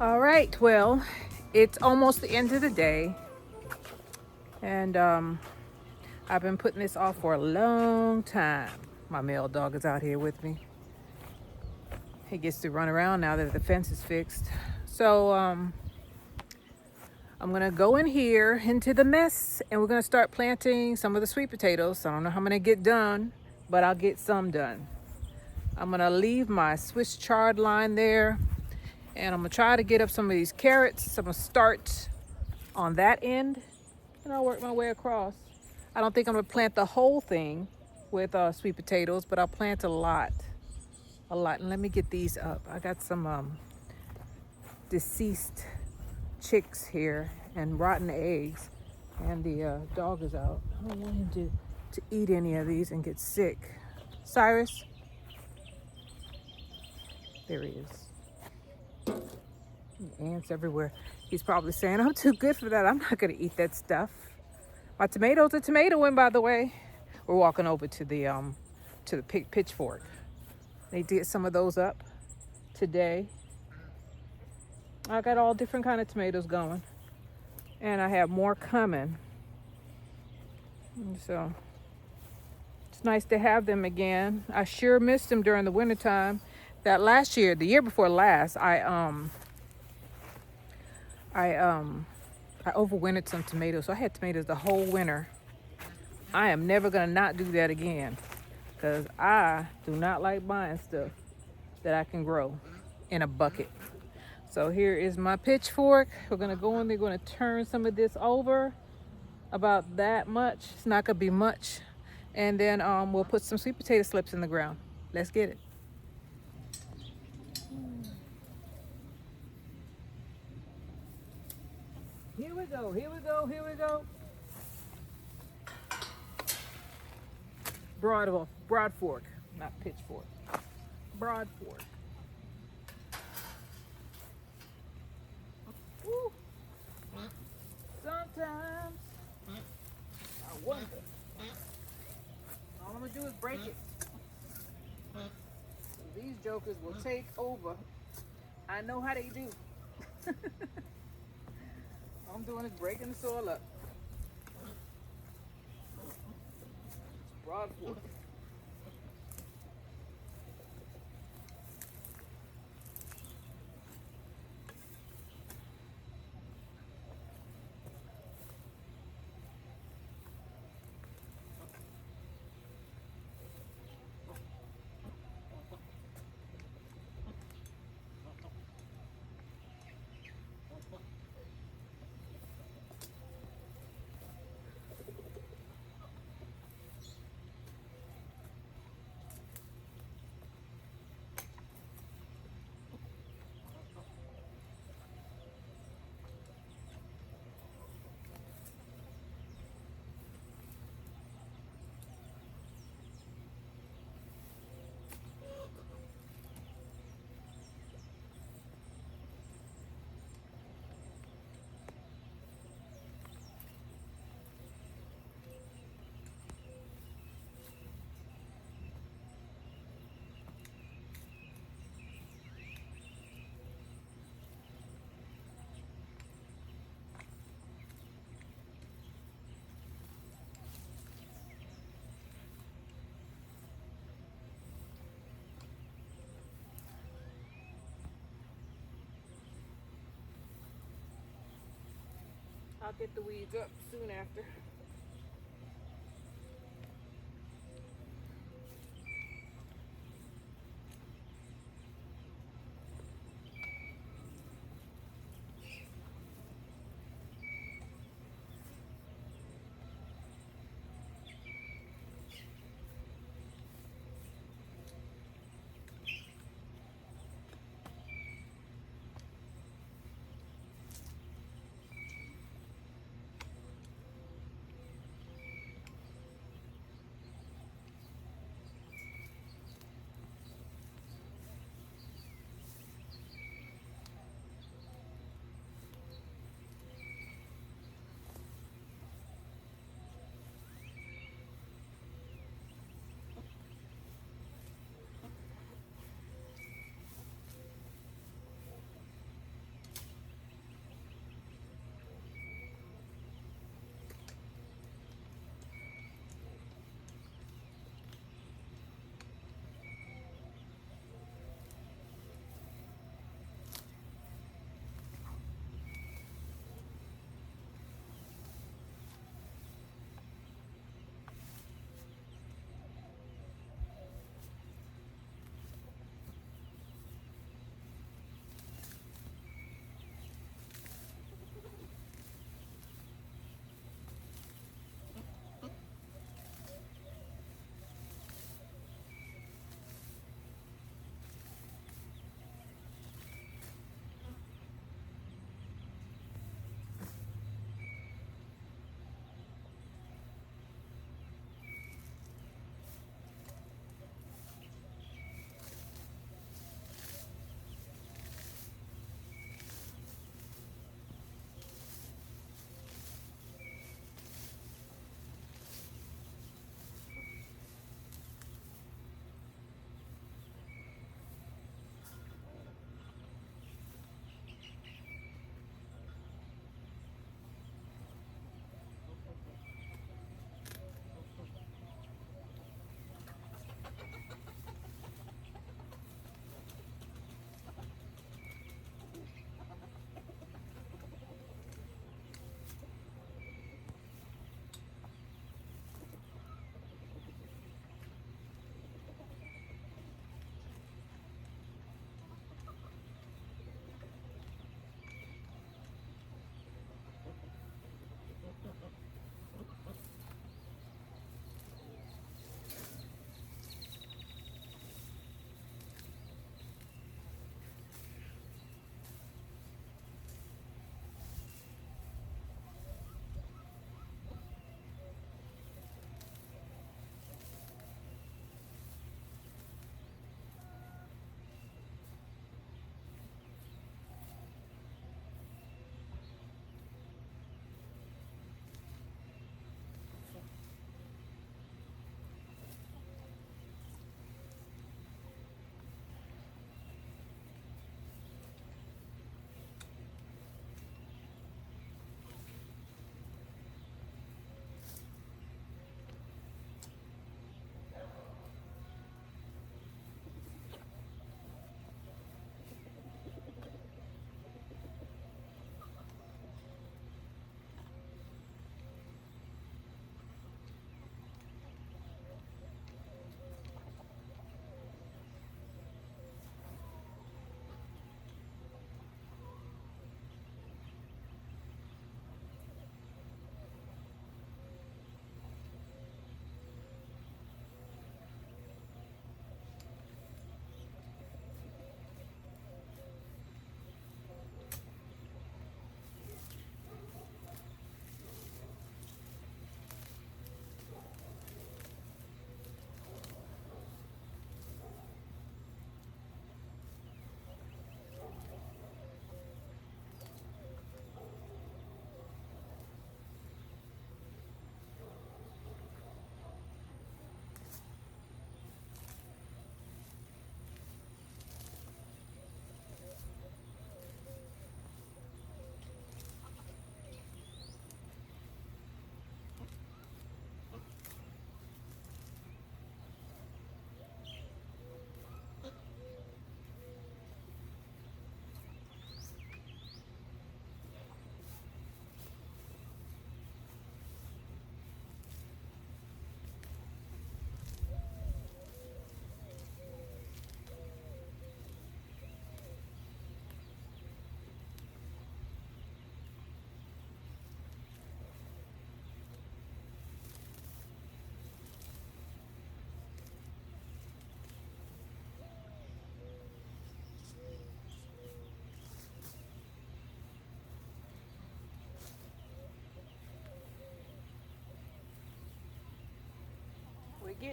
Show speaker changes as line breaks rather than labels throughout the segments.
All right, well, it's almost the end of the day, and I've been putting this off for a long time. My male dog is out here with me. He gets to run around now that the fence is fixed. So I'm gonna go in here into the mess, and we're gonna start planting some of the sweet potatoes. I don't know how I'm gonna get done, but I'll get some done. I'm gonna leave my Swiss chard line there, and I'm gonna try to get up some of these carrots. So I'm gonna start on that end, and I'll work my way across. I don't think I'm gonna plant the whole thing with sweet potatoes, but I'll plant a lot. And let me get these up. I got some deceased chicks here and rotten eggs, and the dog is out. I don't want him to eat any of these and get sick. Cyrus, there he is. Ants everywhere. He's probably saying, I'm too good for that. I'm not gonna eat that stuff. My tomatoes are tomatoing, by the way. We're walking over to the pitchfork. They did some of those up today. I got all different kind of tomatoes going, and I have more coming. And so it's nice to have them again. I sure missed them during the wintertime. That last year, the year before last, I overwintered some tomatoes, so I had tomatoes the whole winter. I am never gonna not do that again, because I do not like buying stuff that I can grow in a bucket. So here is my pitchfork. We're gonna go in there, gonna turn some of this over, about that much. It's not gonna be much. And then we'll put some sweet potato slips in the ground. Let's get it. Here we go, here we go, here we go. Broad fork, not pitchfork. Broad fork. Woo. Sometimes I wonder. All I'm gonna do is break it. These jokers will take over. I know how they do. All I'm doing is breaking the soil up. Broad fork. I'll get the weeds up soon after.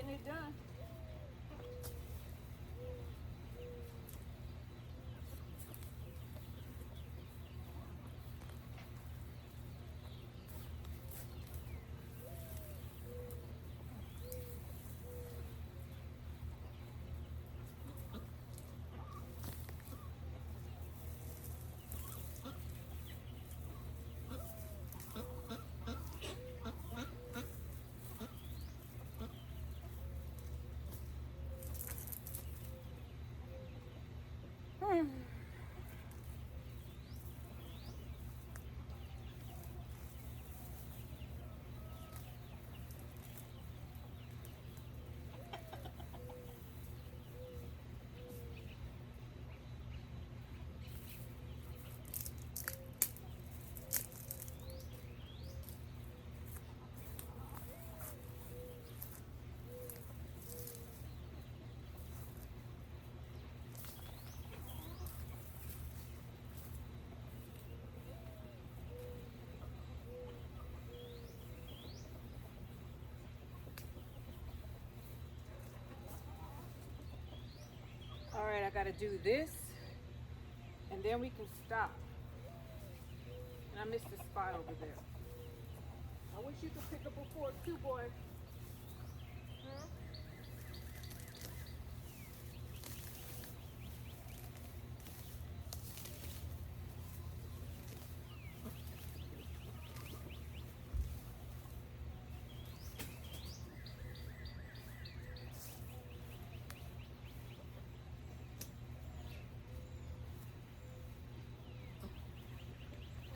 getting it done. All right, I gotta do this, and then we can stop. And I missed the spot over there. I wish you could pick up a fork too, boy. Huh?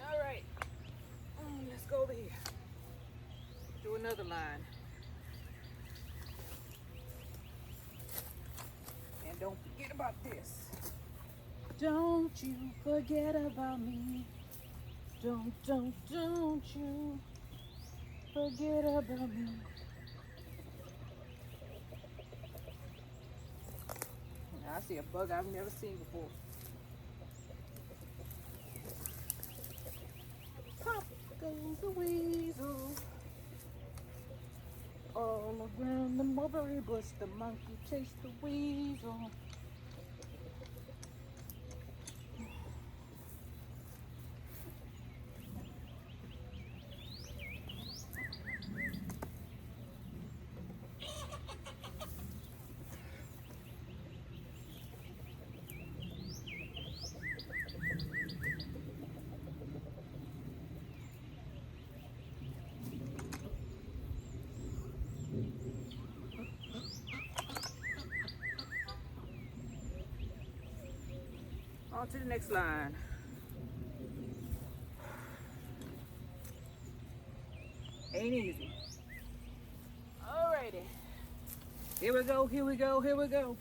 All right, let's go over here. Do another line. And don't forget about this. Don't you forget about me. Don't you forget about me. Now, I see a bug I've never seen before. Pop goes the weasel. All around the mulberry bush, the monkey chased the weasel. On to the next line. Ain't easy. Alrighty. Here we go, here we go, here we go.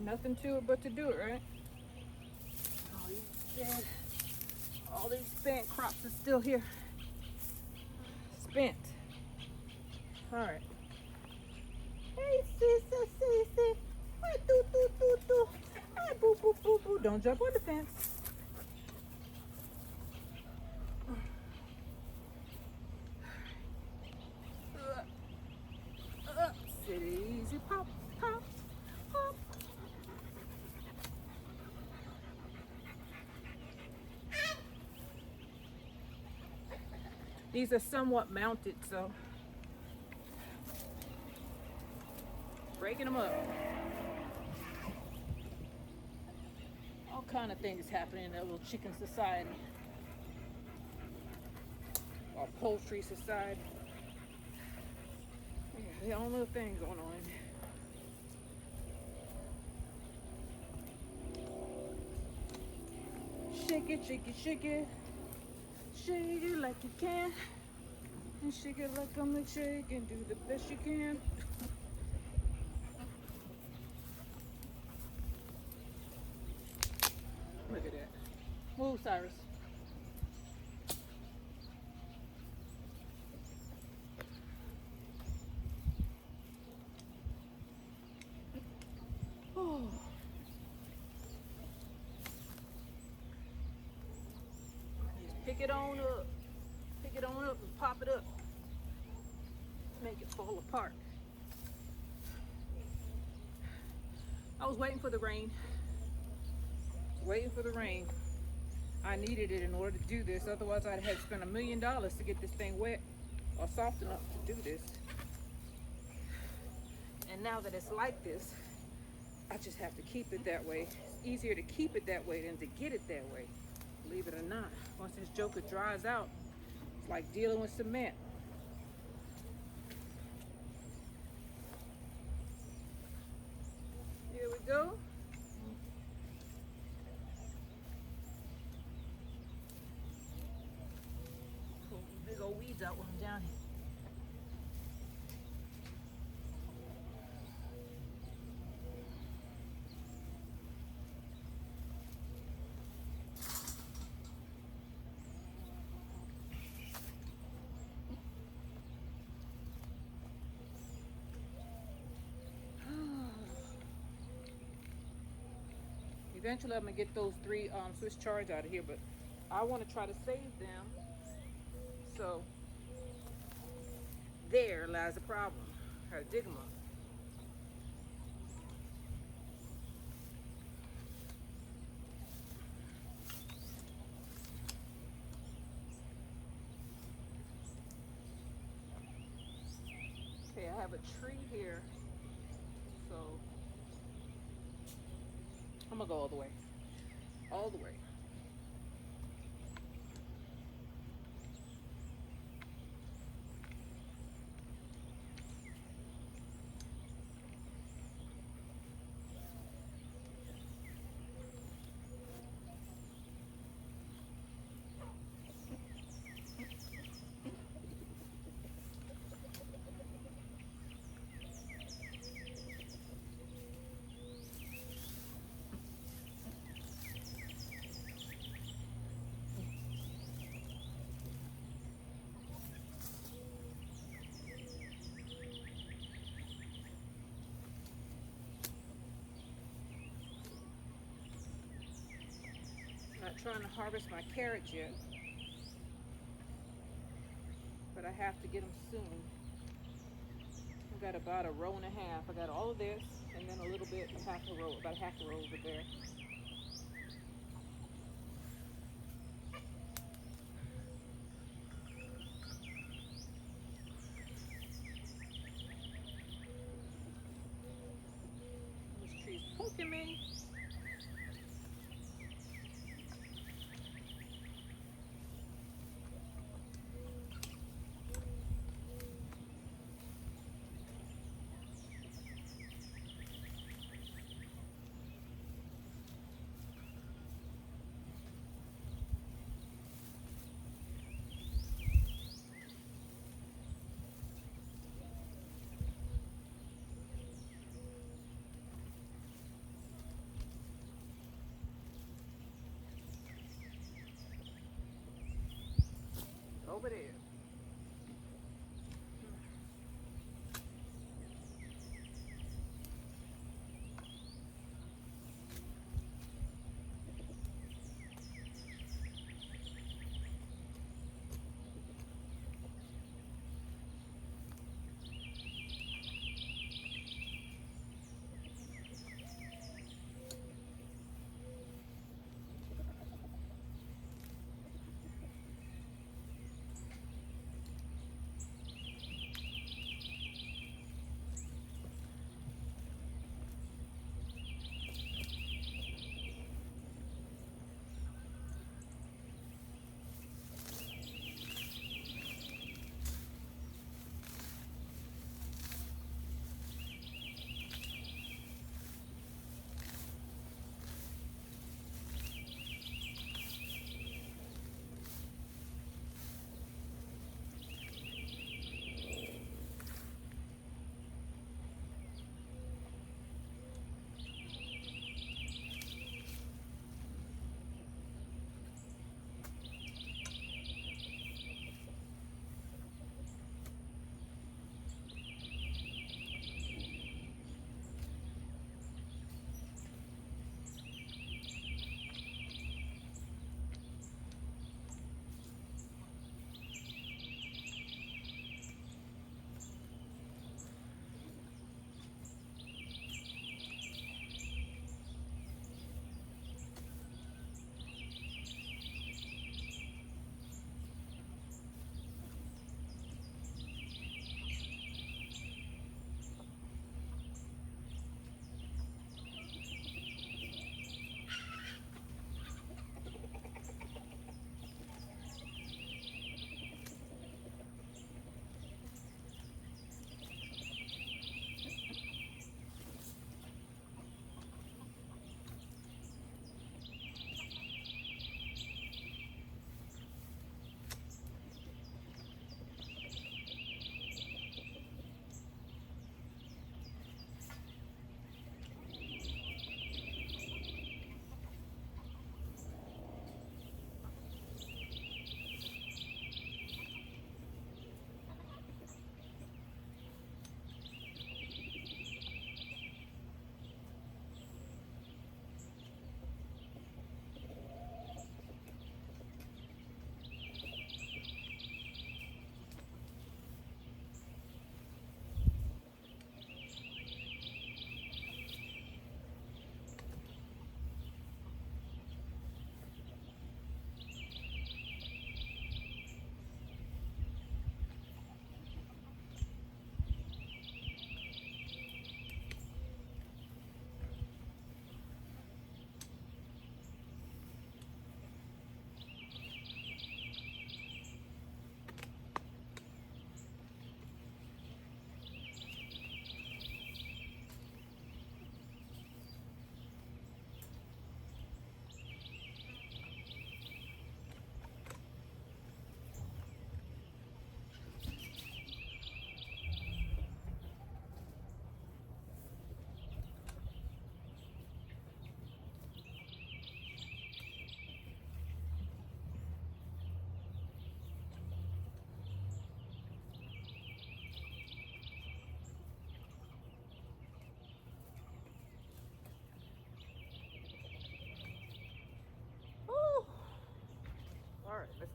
Nothing to it but to do it, right? All these spent crops are still here. Spent. Alright. Hey, sister, sister. Hi, doo, doo, doo, doo. Hi, boo, boo, boo, boo. Don't jump on the fence. Sit easy, pop, pop, pop. These are somewhat mounted, so breaking them up. All kind of things happening in that little chicken society or poultry society. Yeah, the only thing going on. Shake it, shake it, shake it. Shake it like you can. And shake it like I'm the shake and do the best you can. Look at that. Move, Cyrus. Oh. Just pick it on up. Pick it on up and pop it up. make it fall apart. I was waiting for the rain. Waiting for the rain. I needed it in order to do this. Otherwise, I'd have spent $1 million to get this thing wet or soft enough to do this. And now that it's like this, I just have to keep it that way. It's easier to keep it that way than to get it that way. Believe it or not. Once this joker dries out, it's like dealing with cement. Here we go. Pull these big old weeds out when I'm down here. Eventually, I'm gonna get those 3 Swiss charge out of here, but I want to try to save them. So there lies the problem. I gotta dig them up. Okay, I have a tree here, so I'm gonna go all the way. All the way. Not trying to harvest my carrots yet, but I have to get them soon. I've got about 1.5 rows. I got all of this, and then a little bit, half a row, about half a row over there. This tree's poking me. Over there.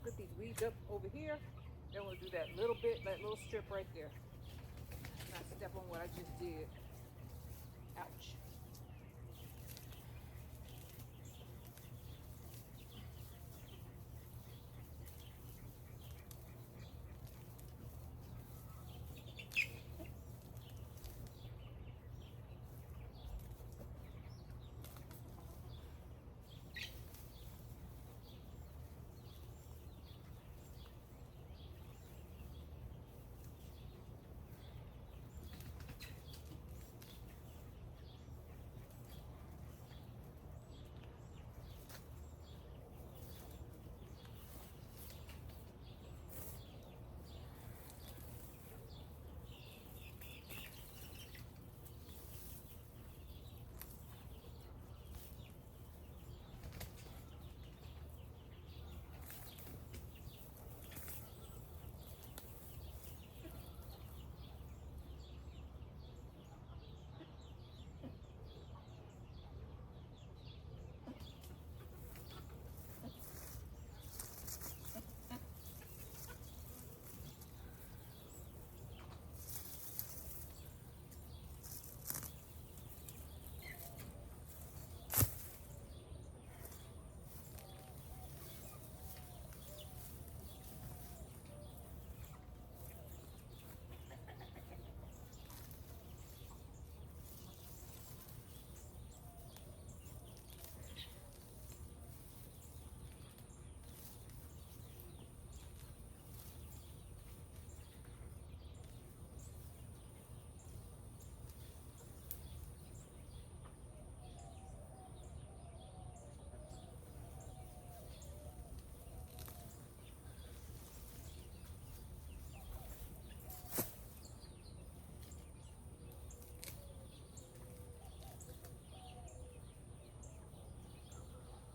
put these weeds up over here. Then we'll do that little bit, that little strip right there. Not step on what I just did. Ouch.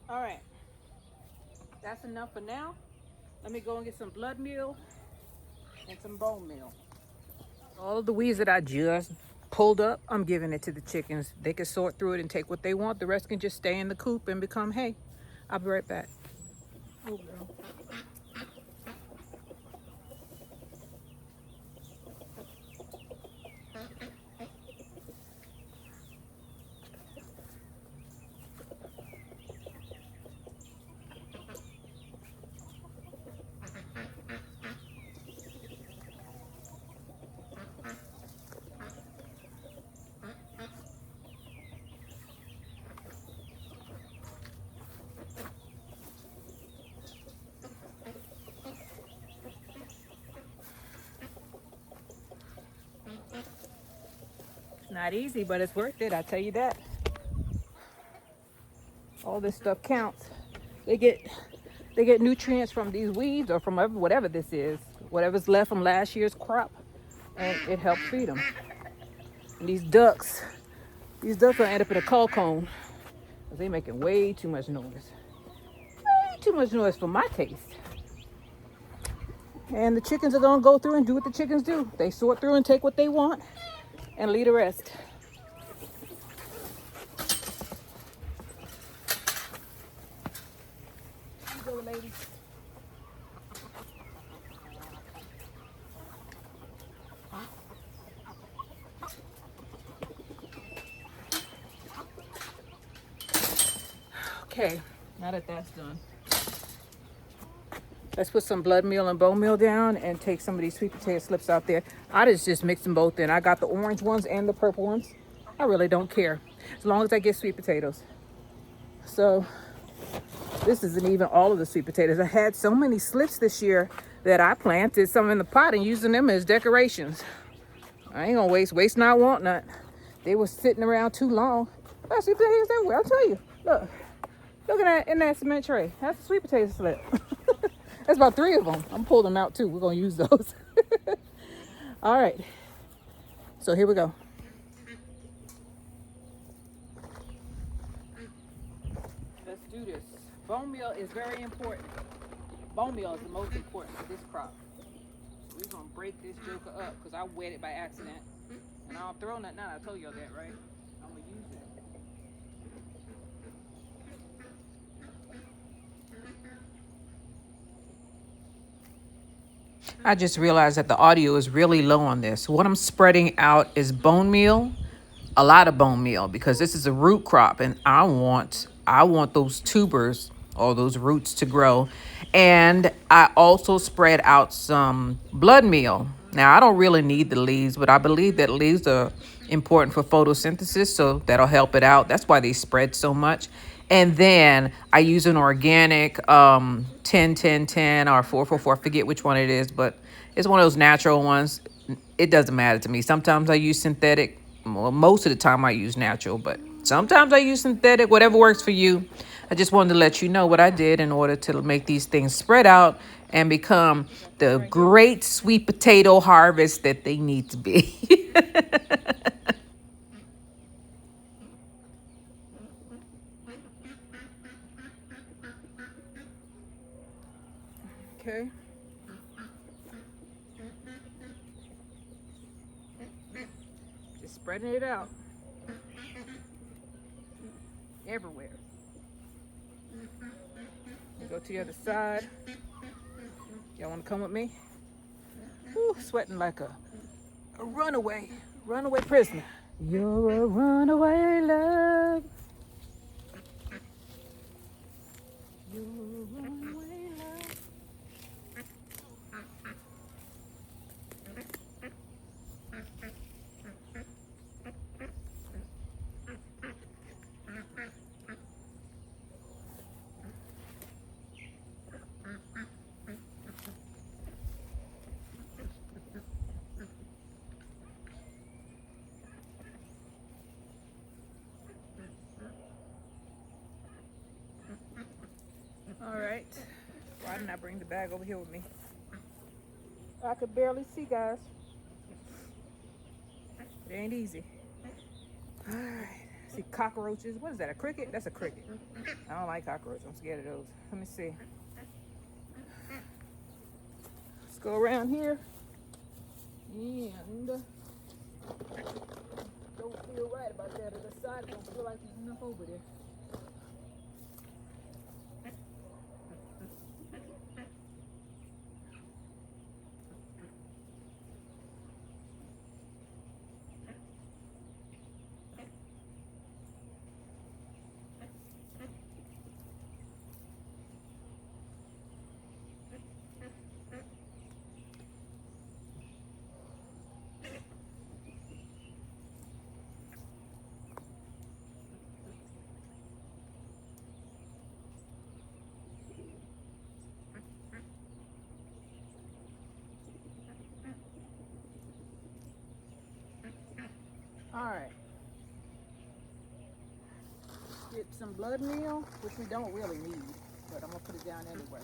All right, that's enough for now. Let me go and get some blood meal and some bone meal. All of the weeds that I just pulled up, I'm giving it to the chickens. They can sort through it and take what they want. The rest can just stay in the coop and become hay. I'll be right back. Oh, girl. Not easy, but it's worth it, I tell you that. All this stuff counts. They get nutrients from these weeds or from whatever this is, whatever's left from last year's crop, and it helps feed them. And these ducks will end up in a coal cone because they're making way too much noise. Way too much noise for my taste. And the chickens are gonna go through and do what the chickens do. They sort through and take what they want and leave the rest. Here you go, ladies. Okay, now that that's done, let's put some blood meal and bone meal down and take some of these sweet potato slips out there. I just mix them both in. I got the orange ones and the purple ones. I really don't care as long as I get sweet potatoes. So this isn't even all of the sweet potatoes. I had so many slips this year that I planted some in the pot and using them as decorations. I ain't gonna waste not, want not. They were sitting around too long. Oh, sweet potatoes everywhere, I'll tell you. Look at that in that cement tray. That's a sweet potato slip. That's about 3 of them. I'm pulling them out too. We're gonna use those. All right. So here we go. Let's do this. Bone meal is very important. Bone meal is the most important for this crop. So we're gonna break this joker up because I wet it by accident. And I don't throw nothing out. I told y'all that, right? I'm gonna use it. I just realized that the audio is really low on this. What I'm spreading out is bone meal, a lot of bone meal, because this is a root crop and I want those tubers or those roots to grow. And I also spread out some blood meal. Now, I don't really need the leaves, but I believe that leaves are important for photosynthesis, so that'll help it out. That's why they spread so much. And then I use an organic 10 10 10 or 4 4 4, forget which one it is, but it's one of those natural ones. It doesn't matter to me. Sometimes I use synthetic. Well, most of the time I use natural, but sometimes I use synthetic, whatever works for you. I just wanted to let you know what I did in order to make these things spread out and become the great sweet potato harvest that they need to be. Okay. Just spreading it out everywhere. Go to the other side. Y'all want to come with me? Ooh, sweating like a runaway prisoner. You're a runaway love. You're a runaway love. All right. Why didn't I bring the bag over here with me? I could barely see, guys. It ain't easy. All right. See cockroaches. What is that? A cricket? That's a cricket. I don't like cockroaches. I'm scared of those. Let me see. Let's go around here. And don't feel right about that. Other side, don't feel like there's enough over there. All right. Get some blood meal, which we don't really need, but I'm gonna put it down anyway.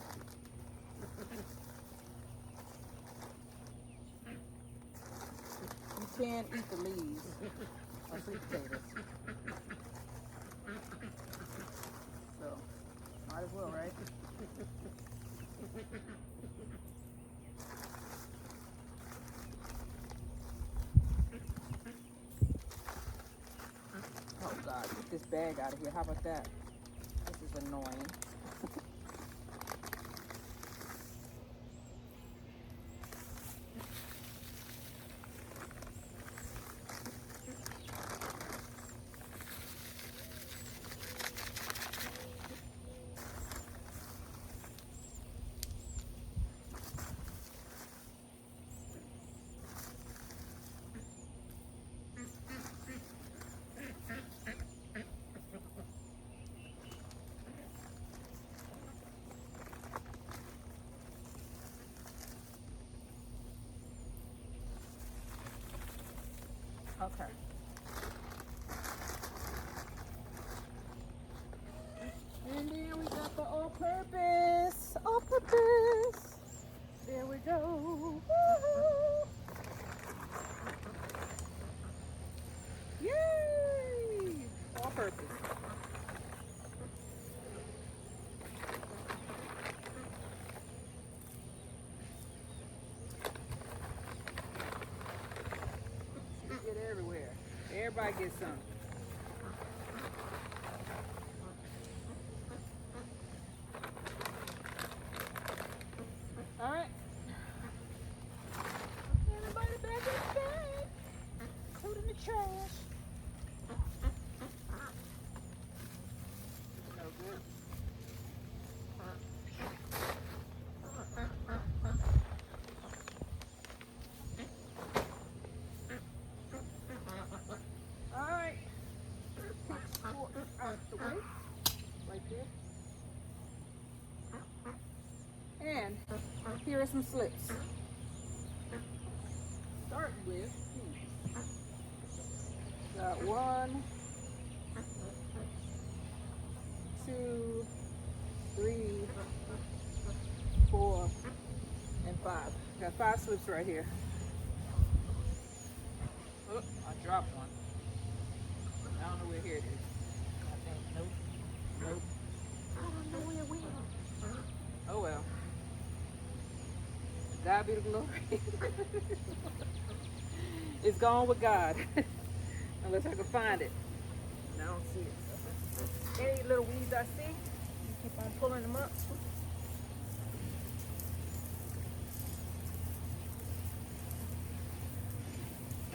You can eat the leaves of sweet potatoes, so might as well, right? Oh God, get this bag out of here. How about that? This is annoying. Okay. And then we got the all-purpose. All-purpose. There we go. Woo-hoo. Yay! All-purpose. Get everywhere. Everybody gets some. All right. Here are some slips. Start with got 1, 2, 3, 4, and 5. Got 5 slips right here. Oh, I dropped one. I don't know where here it is. I think nope. I don't know where it went. Oh well. God be the glory. It's gone with God. Unless I can find it. And I don't see it. Any little weeds I see, keep on pulling them up.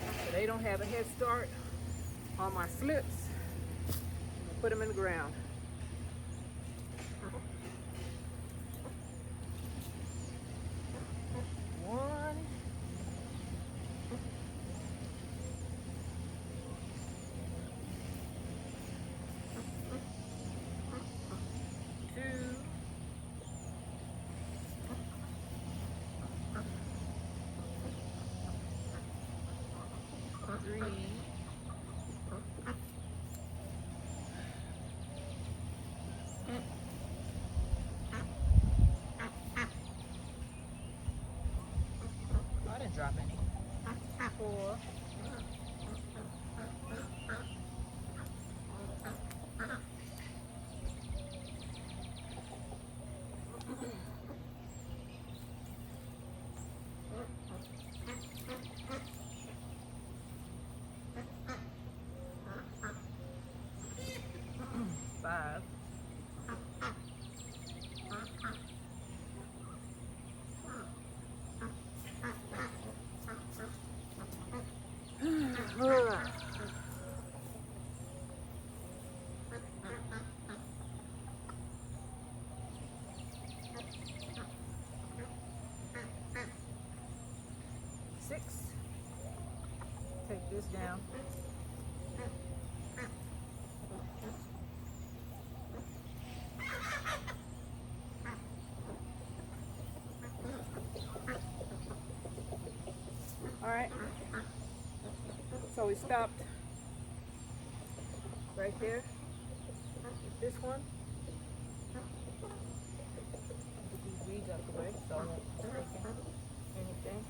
So they don't have a head start on my slips. I'm gonna put them in the ground. One. 2. 3. 4. 5. Six. Take this down. All right. So we stopped right there with this one. Get these weeds out the way so I won't break anything.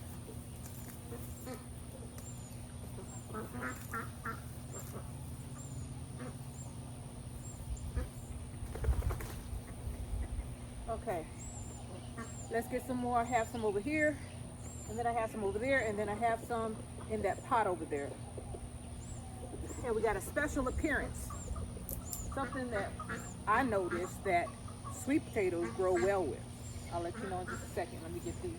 Okay, let's get some more. I have some over here, and then I have some over there, and then I have some in that pot over there. And we got a special appearance. Something that I noticed that sweet potatoes grow well with. I'll let you know in just a second. Let me get these.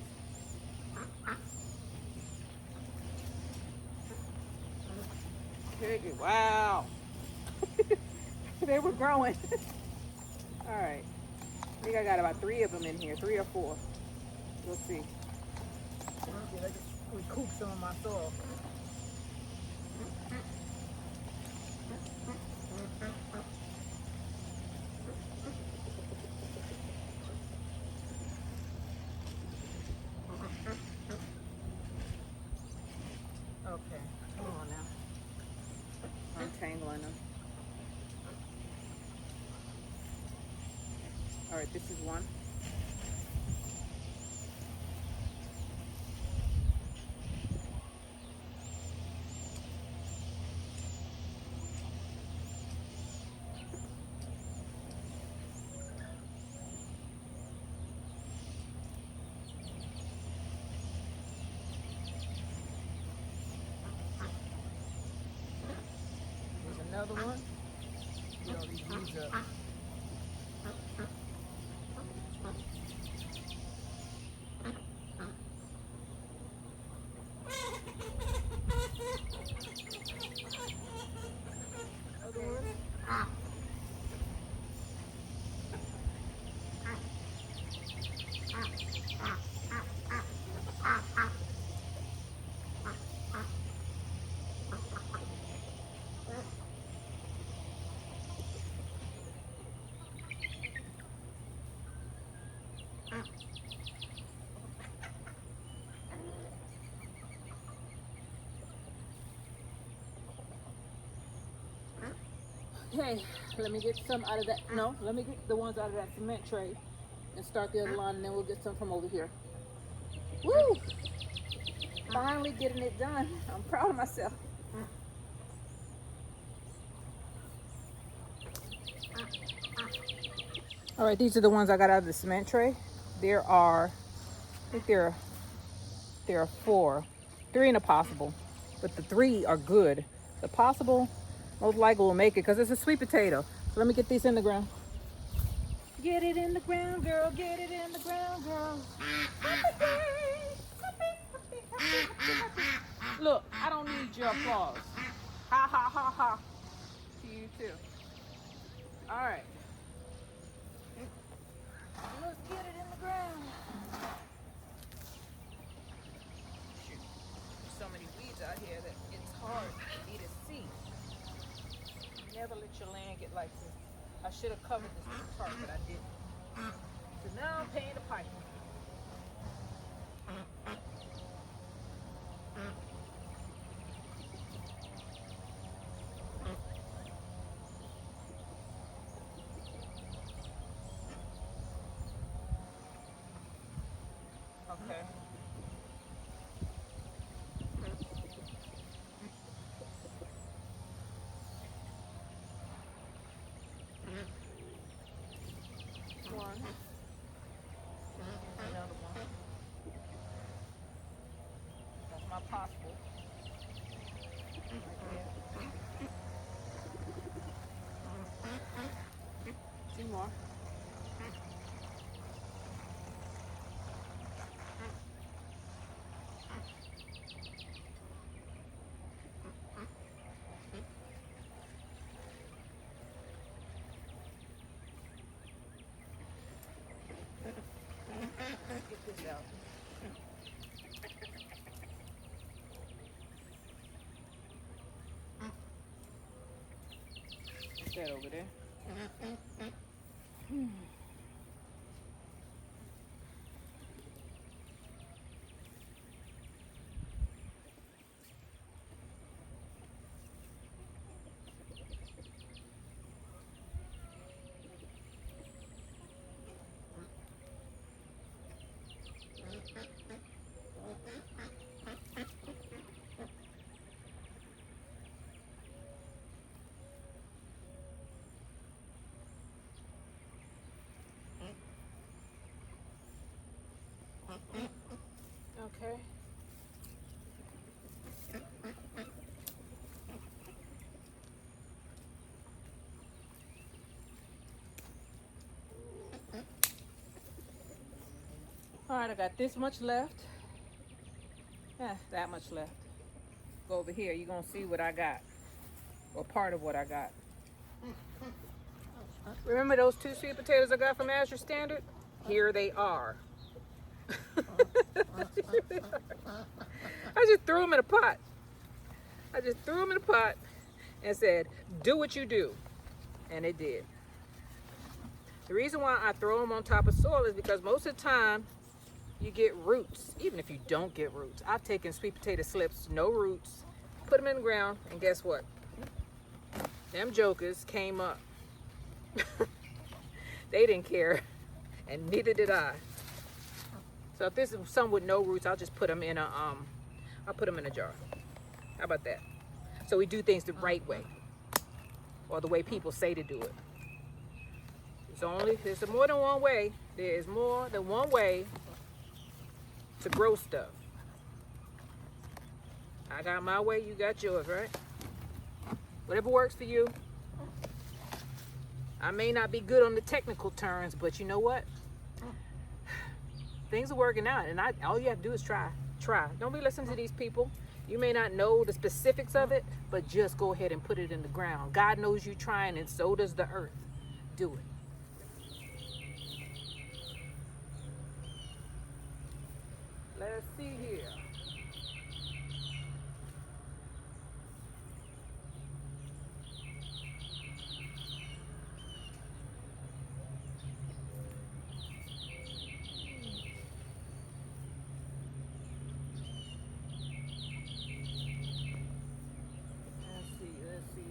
Okay, wow. They were growing. All right. I think I got about 3 of them in here, 3 or 4. We'll see. Let's just recoup some of my soil. Okay, come on now. Untangling them. All right, this is one. There's another one. Get all these weeds up. Okay, let me get some out of that. No, let me get the ones out of that cement tray and start the other line, and then we'll get some from over here. Woo! Finally getting it done. I'm proud of myself. All right, these are the ones I got out of the cement tray. There are, I think there are 4, 3 in a possible, but the 3 are good. The possible most likely will make it because it's a sweet potato. So let me get these in the ground. Get it in the ground, girl. Get it in the ground, girl. Happy day. Happy. Look, I don't need your applause. Ha ha ha ha. To you too. All right. Let's get it in the ground. Shoot. There's so many weeds out here that it's hard for me to see. Never let your land get like this. I should have covered this with a tarp, but I didn't. So now I'm paying the piper. Okay. One. Another one. That's my possible. Right there. 2 more. Get this out. Put that over there. Okay. All right, I got this much left. That much left. Go over here. You're going to see what I got. Or part of what I got. Remember those 2 sweet potatoes I got from Azure Standard? Here they are. Here they are. I just threw them in a pot. And said, do what you do. And it did. The reason why I throw them on top of soil is because most of the time you get roots, even if you don't get roots. I've taken sweet potato slips, no roots, put them in the ground, and guess what? Them jokers came up. They didn't care, and neither did I. So if this is some with no roots, I'll just put them in a jar. How about that? So we do things the right way, or the way people say to do it. There's more than one way. There is more than one way to grow stuff. I got my way, you got yours, right? Whatever works for you. I may not be good on the technical terms, but you know what? Things are working out, and all you have to do is try. Don't be listening to these people. You may not know the specifics of it, but just go ahead and put it in the ground. God knows you're trying, and so does the earth. Do it. Let's see here.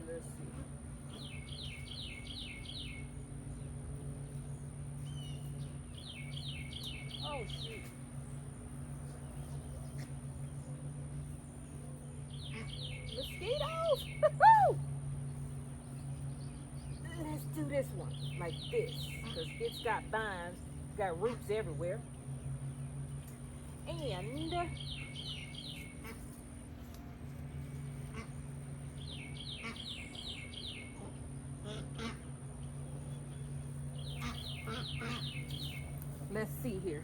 Let's see. shoot. Mosquitoes! Woo-hoo! Let's do this one like this, because it's got vines, got roots everywhere. And let's see here.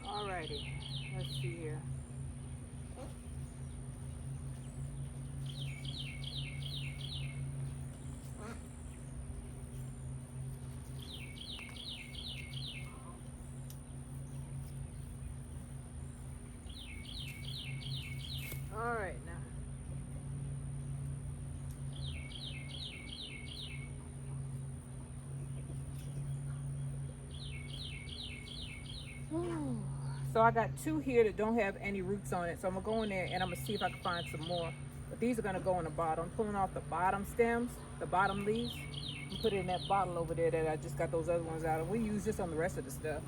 Alrighty, let's see here. Alright now. So I got two here that don't have any roots on it. So I'm gonna go in there and I'm gonna see if I can find some more. But these are gonna go in the bottom. I'm pulling off the bottom stems, the bottom leaves, and put it in that bottle over there that I just got those other ones out of. We use this on the rest of the stuff.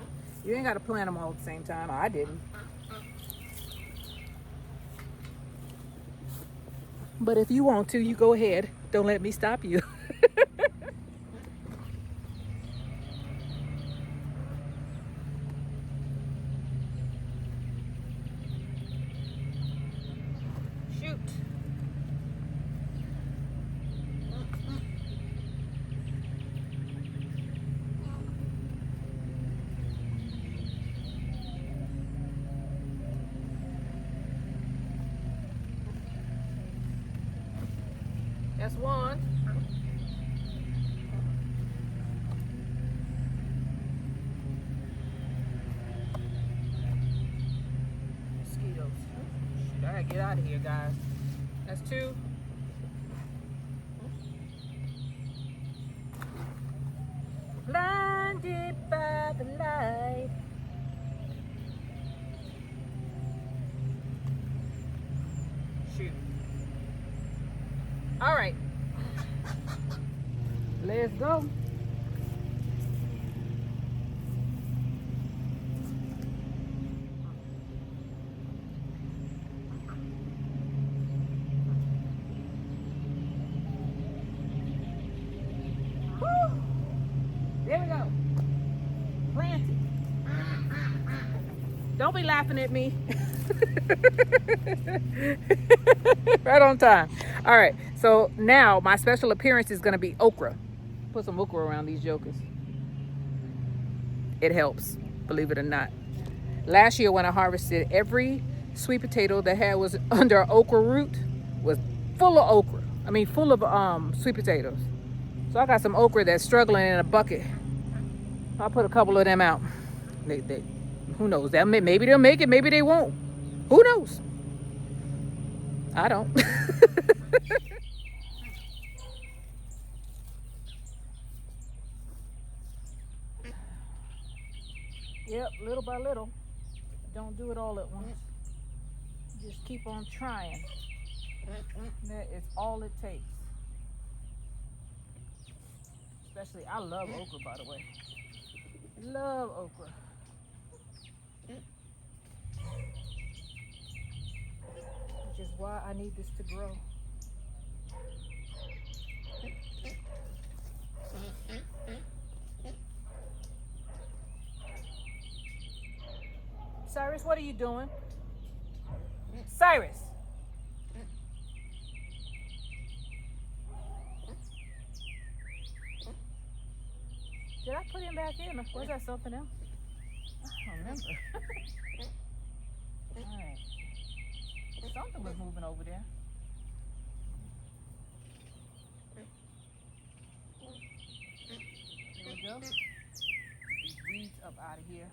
You ain't gotta plant them all at the same time. I didn't. But if you want to, you go ahead. Don't let me stop you. Shoot. That's one. Mosquitoes. Shoot, I gotta get out of here, guys. That's two. Blinded by the light. Shoot. All right. Let's go. Woo. There we go. Planted. Don't be laughing at me. Right on time. All right, so now my special appearance is going to be okra. Put some okra around these jokers. It helps, believe it or not. Last year when I harvested, every sweet potato that was under an okra root was full of okra. I mean, full of sweet potatoes. So I got some okra that's struggling in a bucket. I'll put a couple of them out. They who knows? Maybe they'll make it, maybe they won't. Who knows? I don't. Yep, little by little. Don't do it all at once. Just keep on trying. That is all it takes. Especially, I love okra, by the way. Love okra. Which is why I need this to grow. Cyrus, what are you doing? Cyrus! Did I put him back in? Was that something else? I don't remember. Alright. Something was moving over there. There we go. Get these weeds up out of here.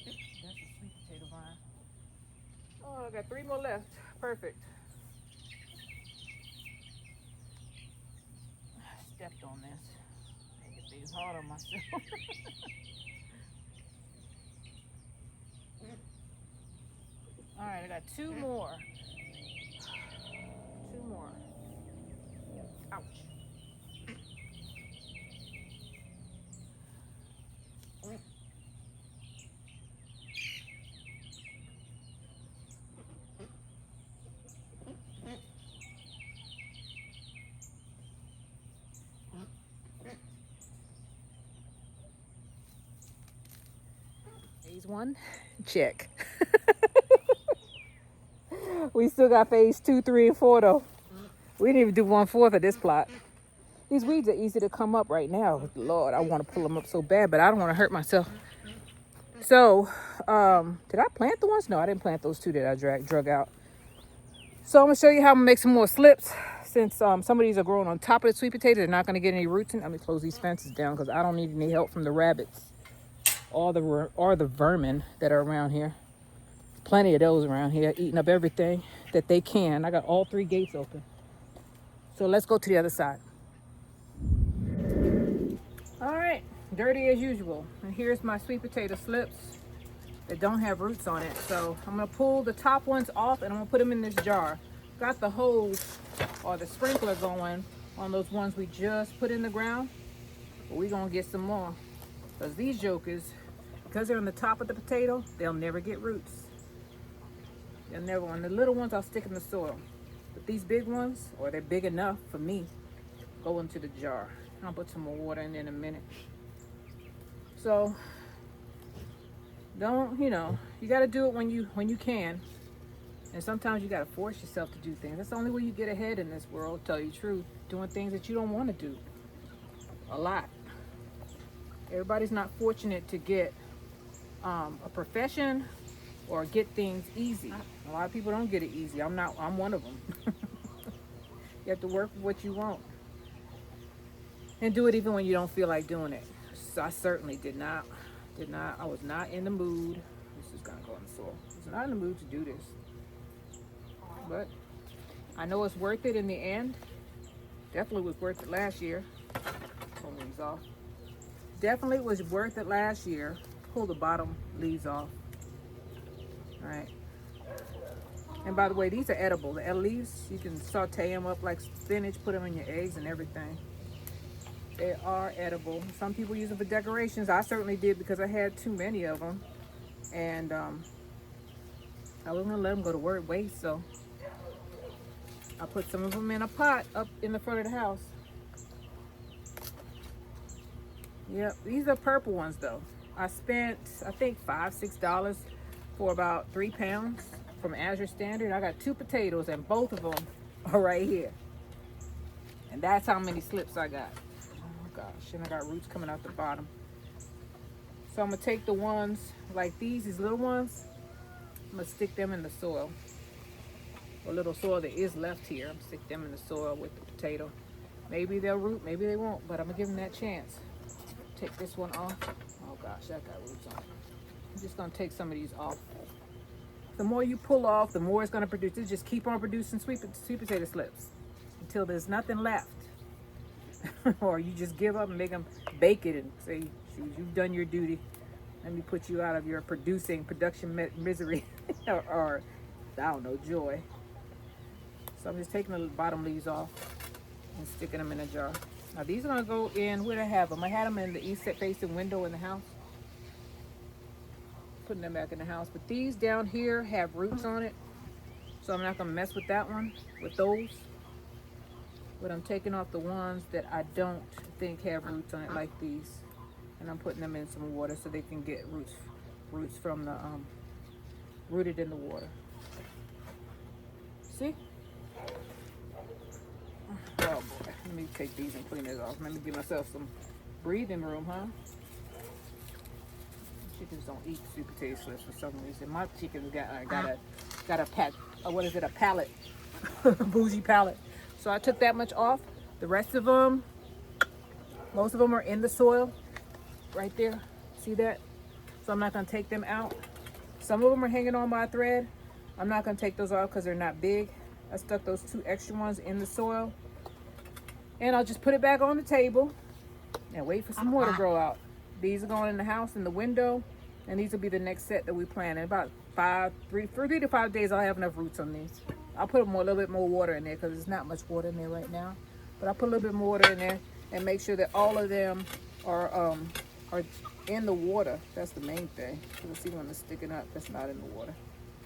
That's a sweet potato vine. Oh, I got 3 more left. Perfect. I stepped on this. Make it bigger. is hard on myself. All right, I got two more. Two more. Ouch. Phase 1, check. We still got phase 2, 3, and 4 though. We didn't even do 1/4 of this plot. These weeds are easy to come up right now. Lord, I want to pull them up so bad, but I don't want to hurt myself. So, did I plant the ones? No, I didn't plant those two that I drug out. So I'm gonna show you how I'm gonna make some more slips. Since some of these are growing on top of the sweet potato, they're not gonna get any roots in. Let me close these fences down because I don't need any help from the rabbits or the vermin that are around here. Plenty of those around here eating up everything that they can. I got all 3 gates open. So let's go to the other side. All right, dirty as usual. And here's my sweet potato slips that don't have roots on it. So I'm gonna pull the top ones off and I'm gonna put them in this jar. Got the hose or the sprinkler going on those ones we just put in the ground. But we're gonna get some more. Because these jokers, because they're on the top of the potato, they'll never get roots. They'll never, on the little ones I'll stick in the soil. But these big ones, or they're big enough for me, go into the jar. I'll put some more water in a minute. So, don't, you got to do it when you can. And sometimes you got to force yourself to do things. That's the only way you get ahead in this world, tell you the truth. Doing things that you don't want to do. A lot. Everybody's not fortunate to get a profession or get things easy. A lot of people don't get it easy. I'm one of them. You have to work for what you want. And do it even when you don't feel like doing it. So I certainly did not. I was not in the mood. This is gonna go in the soil. I was not in the mood to do this. But I know it's worth it in the end. Definitely was worth it last year. Pull these off. Definitely was worth it last year. Pull the bottom leaves off. All right. And by the way, these are edible. The leaves, you can saute them up like spinach, put them in your eggs and everything. They are edible. Some people use them for decorations. I certainly did because I had too many of them. And I wasn't going to let them go to waste, so I put some of them in a pot up in the front of the house. Yep, these are purple ones though. I spent, I think, $5-6 for about 3 pounds from Azure Standard. I got 2 potatoes and both of them are right here. And that's how many slips I got. Oh gosh, and I got roots coming out the bottom. So I'm gonna take the ones like these little ones, I'm gonna stick them in the soil. A little soil that is left here, I'm gonna stick them in the soil with the potato. Maybe they'll root, maybe they won't, but I'm gonna give them that chance. Take this one off. Oh gosh, that got roots on it. I'm just gonna take some of these off. The more you pull off, the more it's gonna produce. It just keep on producing sweet potato slips until there's nothing left. Or you just give up and make them bake it and say, you've done your duty. Let me put you out of your production misery or I don't know, joy. So I'm just taking the bottom leaves off and sticking them in a jar. Now these are gonna go in, where I have them. I had them in the east facing window in the house. Putting them back in the house. But these down here have roots on it. So I'm not gonna mess with that one, with those. But I'm taking off the ones that I don't think have roots on it, like these. And I'm putting them in some water so they can get roots from the, rooted in the water. See? Oh boy, let me take these and clean this off. Let me give myself some breathing room, huh? Chickens don't eat sweet potato slips for some reason. My chickens got a pack. What is it? A pallet, bougie pallet. So I took that much off. The rest of them, most of them are in the soil, right there. See that? So I'm not gonna take them out. Some of them are hanging on by a thread. I'm not gonna take those off because they're not big. I stuck those 2 extra ones in the soil. And I'll just put it back on the table and wait for some more to grow out. These are going in the house in the window, and these will be the next set that we plant. In about 3 to 5 days, I'll have enough roots on these. I'll put a little bit more water in there because there's not much water in there right now. But I'll put a little bit more water in there and make sure that all of them are in the water. That's the main thing. Because I see one that's sticking up that's not in the water.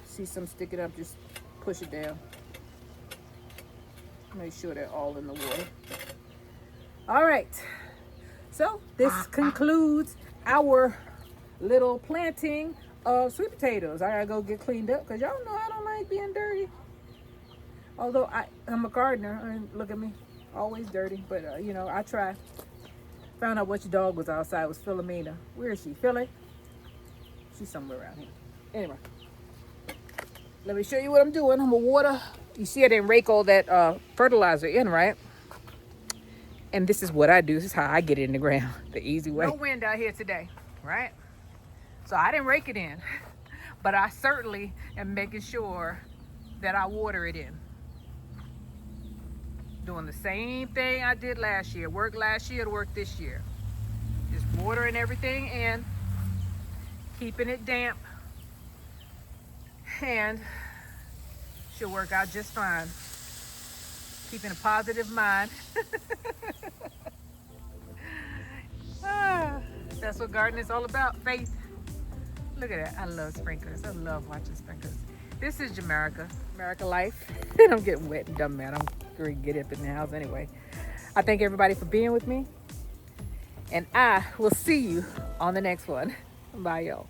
See some sticking up, just push it down. Make sure they're all in the water. All right. So this concludes our little planting of sweet potatoes. I gotta go get cleaned up because y'all know I don't like being dirty. Although I'm a gardener, and look at me, always dirty. But you know, I try. Found out which dog was outside. It was Philomena. Where is she? Philly? She's somewhere around here. Anyway, let me show you what I'm doing. I'm gonna water. You see, I didn't rake all that fertilizer in, right? And this is what I do. This is how I get it in the ground, the easy way. No wind out here today, right? So I didn't rake it in, but I certainly am making sure that I water it in. Doing the same thing I did last year. Worked last year to work this year. Just watering everything in, keeping it damp, and should work out just fine. Keeping a positive mind. That's what gardening is all about, faith. Look at that. I love sprinklers. I love watching sprinklers. This is Jamaica, America life. And I'm getting wet and dumb, man. I'm going to get up in the house anyway. I thank everybody for being with me. And I will see you on the next one. Bye, y'all.